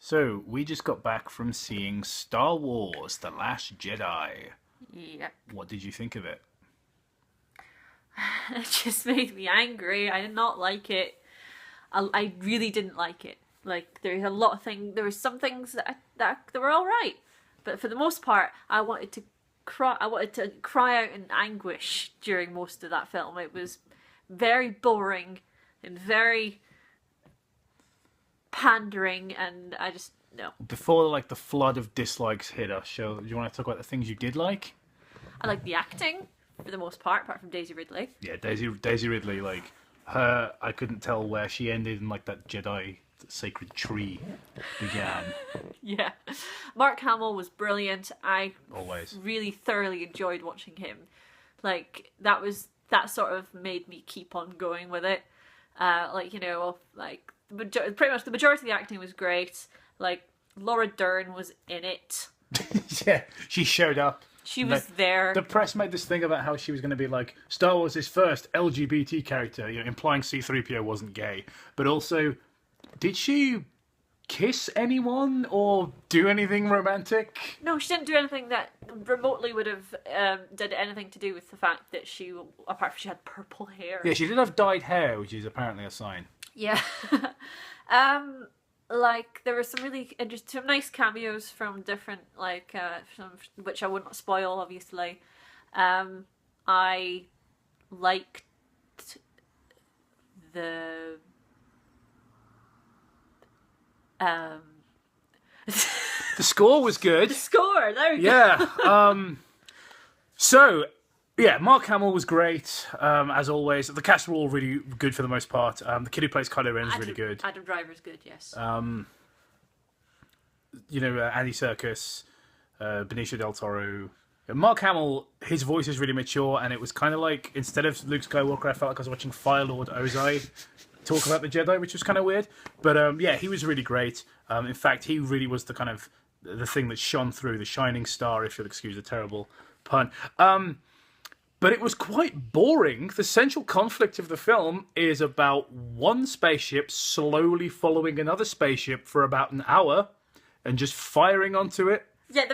So, we just got back from seeing Star Wars: The Last Jedi. Yeah. What did you think of it? It just made me angry. I did not like it. I really didn't like it. Like there's a lot of things. There were some things that were all right, but for the most part, I wanted to cry. I wanted to cry out in anguish during most of that film. It was very boring and very pandering, and I just no. Before the flood of dislikes hit us, do you want to talk about the things you did like? I like the acting for the most part, apart from Daisy Ridley. Yeah, Daisy Ridley, her, I couldn't tell where she ended and that Jedi sacred tree began. Yeah. Mark Hamill was brilliant. I Always. really thoroughly enjoyed watching him. That sort of made me keep on going with it. Pretty much the majority of the acting was great. Like, Laura Dern was in it. Yeah, she showed up. She was there. The press made this thing about how she was going to be Star Wars' first LGBT character, implying C-3PO wasn't gay. But also, did she kiss anyone or do anything romantic? No, she didn't do anything that remotely would have did anything to do with the fact that apart from she had purple hair. Yeah, she did have dyed hair, which is apparently a sign. Yeah. There were some really interesting, some nice cameos from different, which I wouldn't spoil, obviously. I liked the The score was good. the score. There we go. Yeah. Mark Hamill was great, as always. The cast were all really good for the most part. The kid who plays Kylo Ren is really good. Adam Driver's good, yes. Andy Serkis, Benicio del Toro. Mark Hamill, his voice is really mature, and it was kind of like, instead of Luke Skywalker, I felt like I was watching Fire Lord Ozai talk about the Jedi, which was kind of weird. But he was really great. In fact, he really was the kind of the thing that shone through, the shining star, if you'll excuse a terrible pun. But it was quite boring. The central conflict of the film is about one spaceship slowly following another spaceship for about an hour and just firing onto it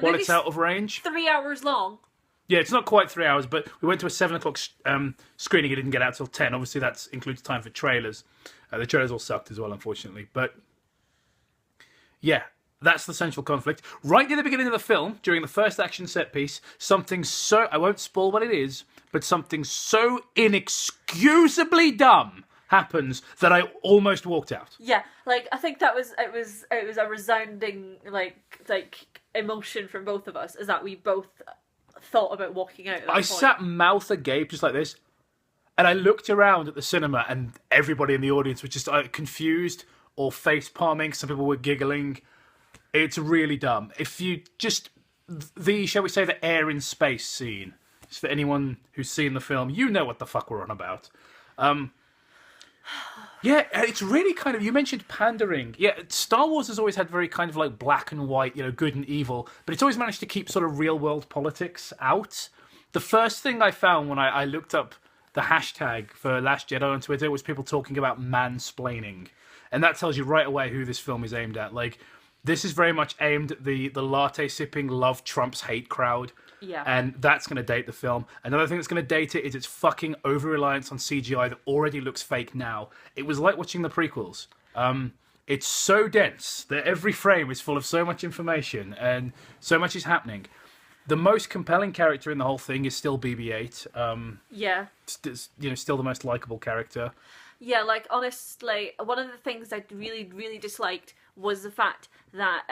while it's out of range. 3 hours long. Yeah, it's not quite 3 hours, but we went to a 7 o'clock screening. It didn't get out till 10. Obviously, that includes time for trailers. The trailers all sucked as well, unfortunately. But yeah, that's the central conflict. Right near the beginning of the film, during the first action set piece, I won't spoil what it is, but something so inexcusably dumb happens that I almost walked out. Yeah, I think it was a resounding emotion from both of us, is that we both thought about walking out at that point. Sat mouth agape just like this, and I looked around at the cinema, and everybody in the audience was just confused or face palming. Some people were giggling. It's really dumb. If you just shall we say, the air in space scene. Just for anyone who's seen the film, you know what the fuck we're on about. Yeah, it's really kind of, you mentioned pandering. Yeah, Star Wars has always had very kind of black and white, good and evil, but it's always managed to keep sort of real world politics out. The first thing I found when I looked up the hashtag for Last Jedi on Twitter was people talking about mansplaining. And that tells you right away who this film is aimed at. This is very much aimed at the latte sipping, love Trump's hate crowd. Yeah. And that's going to date the film. Another thing that's going to date it is its fucking over-reliance on CGI that already looks fake now. It was like watching the prequels. It's so dense that every frame is full of so much information and so much is happening. The most compelling character in the whole thing is still BB-8. Yeah. Still the most likable character. Yeah, honestly, one of the things I really, really disliked was the fact that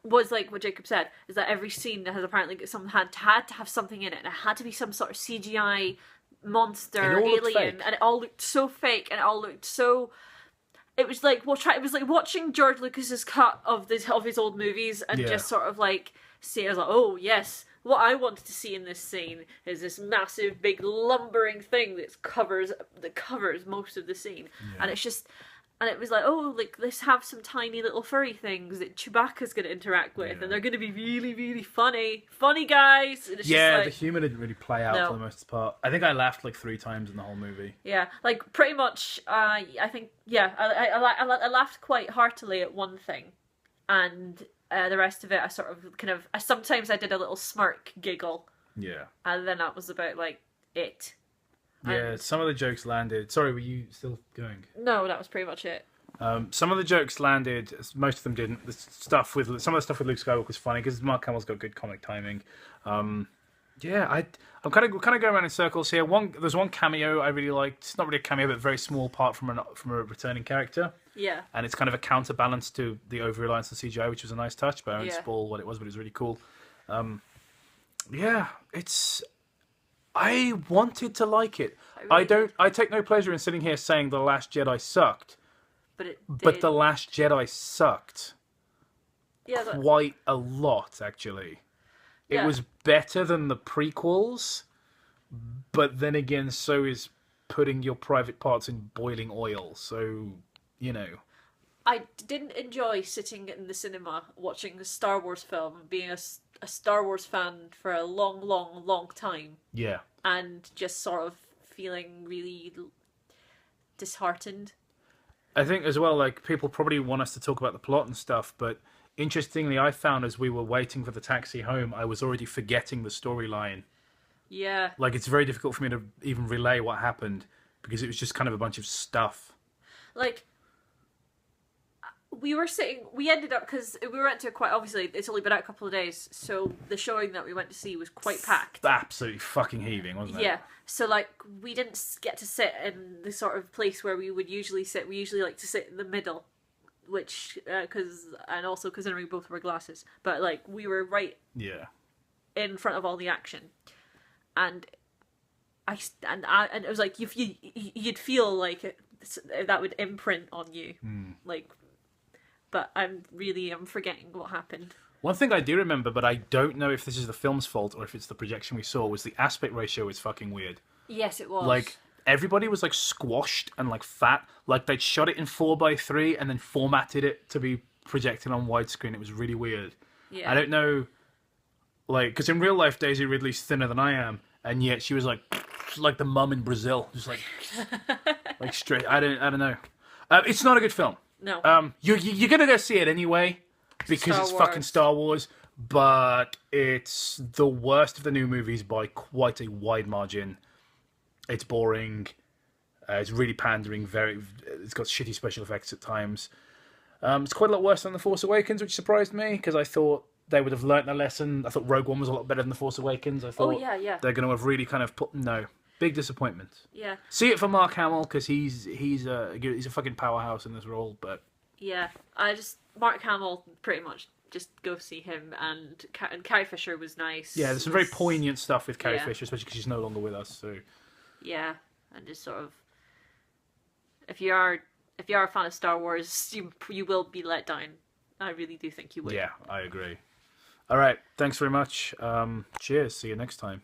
was what Jacob said, is that every scene has apparently had to have something in it, and it had to be some sort of CGI monster, alien, and it all looked so fake, and it all looked so. It was it was like watching George Lucas's cut of his old movies, and just sort of see. I was like, oh yes, what I wanted to see in this scene is this massive, big, lumbering thing that covers most of the scene, and it's just. And it was let's have some tiny little furry things that Chewbacca's going to interact with, and they're going to be really, really funny. Funny guys! And it's the humour didn't really play out for the most part. I think I laughed 3 times in the whole movie. Yeah, pretty much, I think, I laughed quite heartily at one thing. and the rest of it, I sort of kind of. Sometimes I did a little smirk giggle, Yeah. and then that was about like it. Yeah, And some of the jokes landed. Sorry, were you still going? no, that was pretty much it. Some of the jokes landed. Most of them didn't. Some of the stuff with Luke Skywalker was funny because Mark Hamill's got good comic timing. Yeah, I'm kind of going around in circles here. There's one cameo I really liked. It's not really a cameo, but a very small part from a returning character. Yeah. And it's kind of a counterbalance to the over reliance on CGI, which was a nice touch. But I won't Yeah. spoil what it was, but it was really cool. Yeah, I wanted to like it. I take no pleasure in sitting here saying The Last Jedi sucked, But it did. but The Last Jedi sucked yeah, quite a lot, actually. It Yeah. was better than the prequels, but then again, so is putting your private parts in boiling oil. So, you know. I didn't enjoy sitting in the cinema watching a Star Wars film, being a Star Wars fan for a long, long, long time, Yeah. and just sort of feeling really disheartened. I think as well, like, people probably want us to talk about the plot and stuff, but interestingly, I found as we were waiting for the taxi home, I was already forgetting the storyline. Yeah. Like, it's very difficult for me to even relay what happened because it was just kind of a bunch of stuff. Like, we ended up, because we went to quite, obviously, it's only been out a couple of days, so the showing that we went to see was quite packed. Absolutely fucking heaving, wasn't it? Yeah, so like we didn't get to sit in the sort of place where we would usually sit. We usually like to sit in the middle, which and also considering we both wear glasses, but like we were right Yeah. in front of all the action, and and it was like if you'd feel like that would imprint on you, like. But I'm forgetting what happened. One thing I do remember, but I don't know if this is the film's fault or if it's the projection we saw, was the aspect ratio was fucking weird. Yes, it was. Like, everybody was, like, squashed and, like, fat. Like, they'd shot it in 4:3 and then formatted it to be projected on widescreen. It was really weird. Yeah. I don't know, like, because in real life, Daisy Ridley's thinner than I am, and yet she was, like the mum in Brazil. Just, like, like, straight. I don't know. It's not a good film. No. You're gonna go see it anyway because Star it's Wars. fucking Star Wars, but it's the worst of the new movies by quite a wide margin. It's boring. It's really pandering. It's got shitty special effects at times. It's quite a lot worse than The Force Awakens, which surprised me because I thought they would have learnt their lesson. I thought Rogue One was a lot better than The Force Awakens. I thought yeah. they're going to have really kind of big disappointment. Yeah. See it for Mark Hamill because he's a fucking powerhouse in this role. But Yeah. Mark Hamill, pretty much just go see him, and Carrie Fisher was nice. yeah, there's some very poignant stuff with Carrie Yeah. Fisher, especially because she's no longer with us. So Yeah, and just sort of, if you are a fan of Star Wars, you will be let down. I really do think you would. yeah, I agree. All right, thanks very much. Cheers. See you next time.